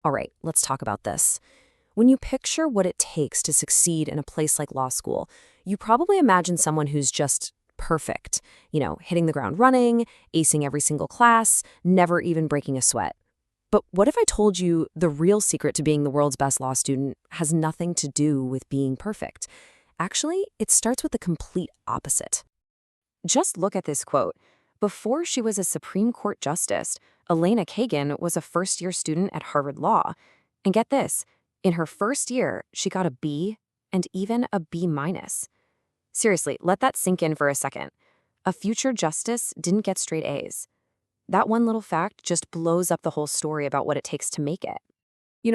All right, let's talk about this. When you picture what it takes to succeed in a place like law school, you probably imagine someone who's just perfect, hitting the ground running, acing every single class, never even breaking a sweat. But what if I told you the real secret to being the world's best law student has nothing to do with being perfect? Actually, it starts with the complete opposite. Just look at this quote. Before she was a Supreme Court justice, Elena Kagan was a first-year student at Harvard Law. And get this, in her first year, she got a B and even a B minus. Seriously, let that sink in for a second. A future justice didn't get straight A's. That one little fact just blows up the whole story about what it takes to make it.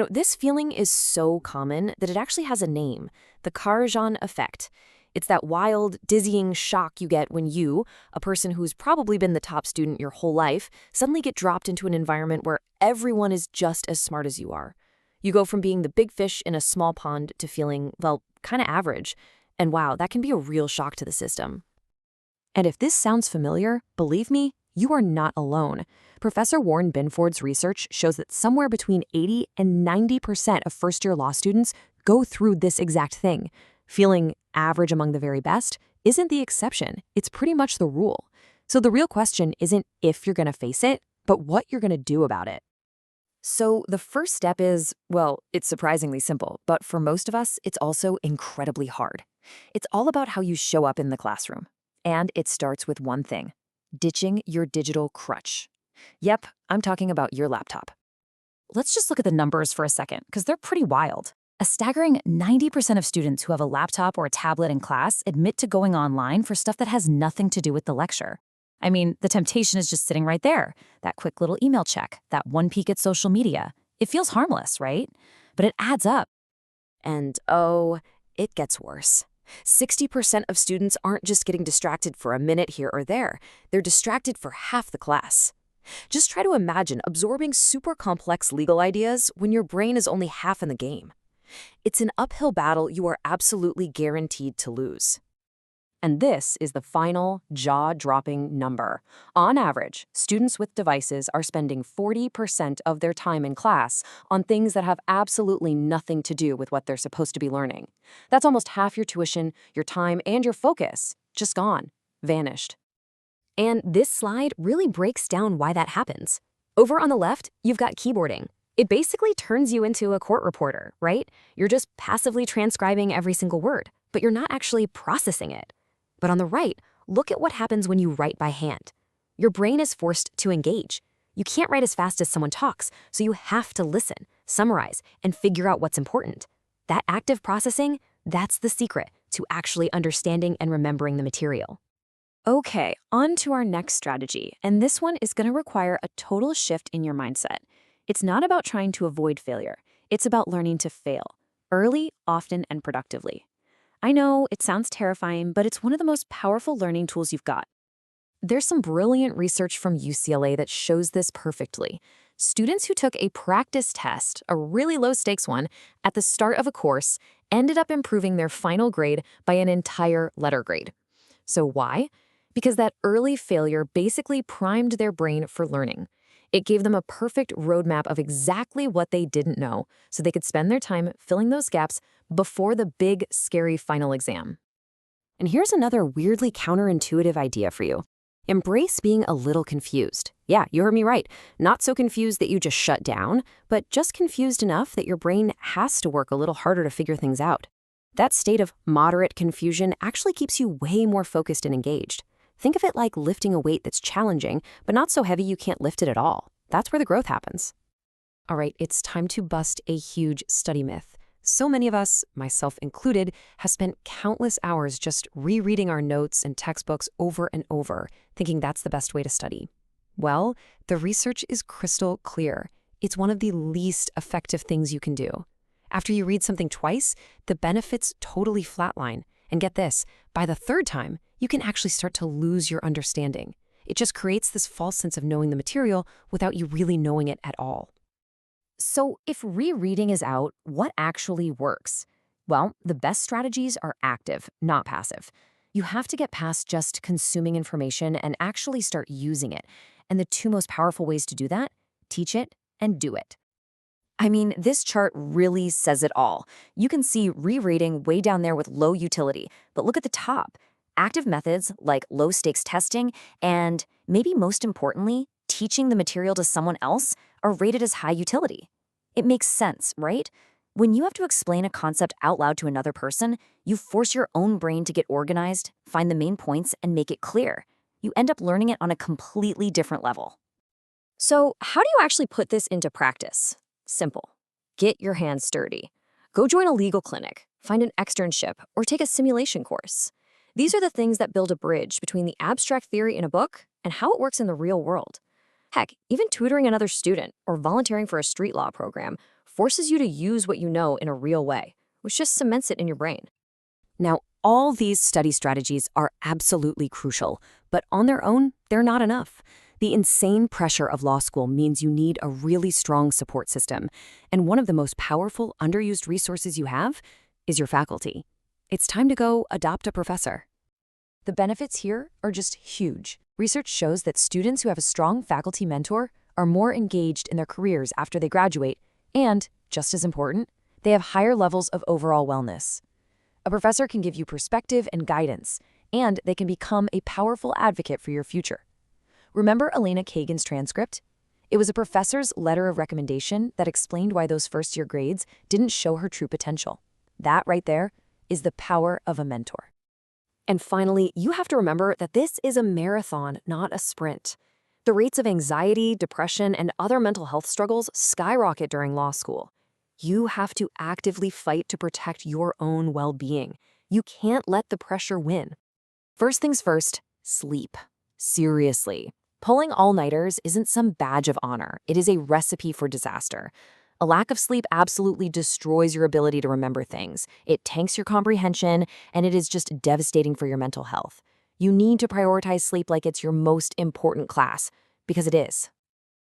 This feeling is so common that it actually has a name, the Karajan effect. It's that wild, dizzying shock you get when you, a person who's probably been the top student your whole life, suddenly get dropped into an environment where everyone is just as smart as you are. You go from being the big fish in a small pond to feeling, well, kind of average. And wow, that can be a real shock to the system. And if this sounds familiar, believe me, you are not alone. Professor Warren Binford's research shows that somewhere between 80 and 90% of first-year law students go through this exact thing. Feeling average among the very best isn't the exception. It's pretty much the rule. So the real question isn't if you're going to face it, but what you're going to do about it. So the first step is, well, it's surprisingly simple, but for most of us, it's also incredibly hard. It's all about how you show up in the classroom. And it starts with one thing: ditching your digital crutch. Yep, I'm talking about your laptop. Let's just look at the numbers for a second, because they're pretty wild. A staggering 90% of students who have a laptop or a tablet in class admit to going online for stuff that has nothing to do with the lecture. I mean, the temptation is just sitting right there. That quick little email check, that one peek at social media. It feels harmless, right? But it adds up. And oh, it gets worse. 60% of students aren't just getting distracted for a minute here or there. They're distracted for half the class. Just try to imagine absorbing super complex legal ideas when your brain is only half in the game. It's an uphill battle you are absolutely guaranteed to lose. And this is the final, jaw-dropping number. On average, students with devices are spending 40% of their time in class on things that have absolutely nothing to do with what they're supposed to be learning. That's almost half your tuition, your time, and your focus. Just gone. Vanished. And this slide really breaks down why that happens. Over on the left, you've got keyboarding. It basically turns you into a court reporter, right? You're just passively transcribing every single word, but you're not actually processing it. But on the right, look at what happens when you write by hand. Your brain is forced to engage. You can't write as fast as someone talks, so you have to listen, summarize, and figure out what's important. That active processing, that's the secret to actually understanding and remembering the material. Okay, on to our next strategy, and this one is going to require a total shift in your mindset. It's not about trying to avoid failure. It's about learning to fail, early, often, and productively. I know it sounds terrifying, but it's one of the most powerful learning tools you've got. There's some brilliant research from UCLA that shows this perfectly. Students who took a practice test, a really low-stakes one, at the start of a course ended up improving their final grade by an entire letter grade. So why? Because that early failure basically primed their brain for learning. It gave them a perfect roadmap of exactly what they didn't know, so they could spend their time filling those gaps before the big, scary final exam. And here's another weirdly counterintuitive idea for you. Embrace being a little confused. Yeah, you heard me right. Not so confused that you just shut down, but just confused enough that your brain has to work a little harder to figure things out. That state of moderate confusion actually keeps you way more focused and engaged. Think of it like lifting a weight that's challenging, but not so heavy you can't lift it at all. That's where the growth happens. All right, it's time to bust a huge study myth. So many of us, myself included, have spent countless hours just rereading our notes and textbooks over and over, thinking that's the best way to study. Well, the research is crystal clear. It's one of the least effective things you can do. After you read something twice, the benefits totally flatline. And get this, by the third time, you can actually start to lose your understanding. It just creates this false sense of knowing the material without you really knowing it at all. So if rereading is out, what actually works? Well, the best strategies are active, not passive. You have to get past just consuming information and actually start using it. And the two most powerful ways to do that: teach it and do it. I mean, this chart really says it all. You can see re-rating way down there with low utility, but look at the top. Active methods like low-stakes testing and, maybe most importantly, teaching the material to someone else are rated as high utility. It makes sense, right? When you have to explain a concept out loud to another person, you force your own brain to get organized, find the main points, and make it clear. You end up learning it on a completely different level. So, how do you actually put this into practice? Simple. Get your hands dirty. Go join a legal clinic, find an externship, or take a simulation course. These are the things that build a bridge between the abstract theory in a book and how it works in the real world. Heck, even tutoring another student or volunteering for a street law program forces you to use what you know in a real way, which just cements it in your brain. Now, all these study strategies are absolutely crucial, but on their own, they're not enough. The insane pressure of law school means you need a really strong support system, and one of the most powerful, underused resources you have is your faculty. It's time to go adopt a professor. The benefits here are just huge. Research shows that students who have a strong faculty mentor are more engaged in their careers after they graduate, and, just as important, they have higher levels of overall wellness. A professor can give you perspective and guidance, and they can become a powerful advocate for your future. Remember Elena Kagan's transcript? It was a professor's letter of recommendation that explained why those first-year grades didn't show her true potential. That right there is the power of a mentor. And finally, you have to remember that this is a marathon, not a sprint. The rates of anxiety, depression, and other mental health struggles skyrocket during law school. You have to actively fight to protect your own well-being. You can't let the pressure win. First things first, sleep. Seriously. Pulling all-nighters isn't some badge of honor. It is a recipe for disaster. A lack of sleep absolutely destroys your ability to remember things. It tanks your comprehension, and it is just devastating for your mental health. You need to prioritize sleep like it's your most important class, because it is.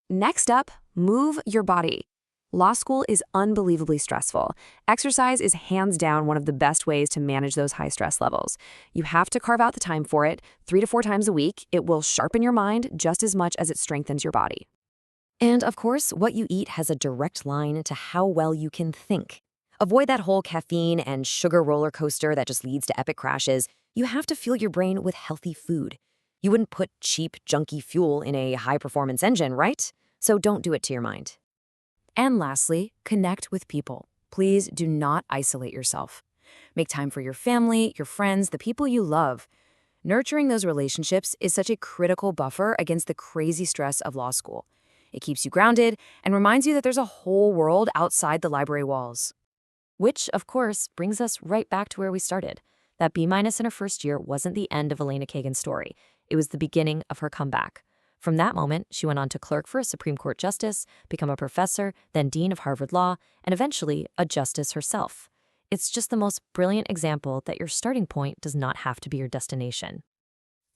Next up, move your body. Law school is unbelievably stressful. Exercise is hands down one of the best ways to manage those high stress levels. You have to carve out the time for it, 3 to 4 times a week. It will sharpen your mind just as much as it strengthens your body. And of course, what you eat has a direct line to how well you can think. Avoid that whole caffeine and sugar roller coaster that just leads to epic crashes. You have to fuel your brain with healthy food. You wouldn't put cheap, junky fuel in a high-performance engine, right? So don't do it to your mind. And lastly, connect with people. Please do not isolate yourself. Make time for your family, your friends, the people you love. Nurturing those relationships is such a critical buffer against the crazy stress of law school. It keeps you grounded and reminds you that there's a whole world outside the library walls. Which, of course, brings us right back to where we started. That B- in her first year wasn't the end of Elena Kagan's story. It was the beginning of her comeback. From that moment, she went on to clerk for a Supreme Court justice, become a professor, then dean of Harvard Law, and eventually a justice herself. It's just the most brilliant example that your starting point does not have to be your destination.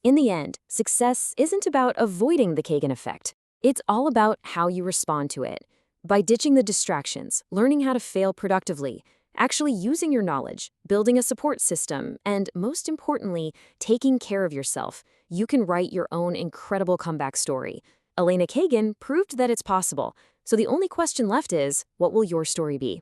In the end, success isn't about avoiding the Kagan effect. It's all about how you respond to it. By ditching the distractions, learning how to fail productively, actually using your knowledge, building a support system, and most importantly, taking care of yourself, you can write your own incredible comeback story. Elena Kagan proved that it's possible. So the only question left is, what will your story be?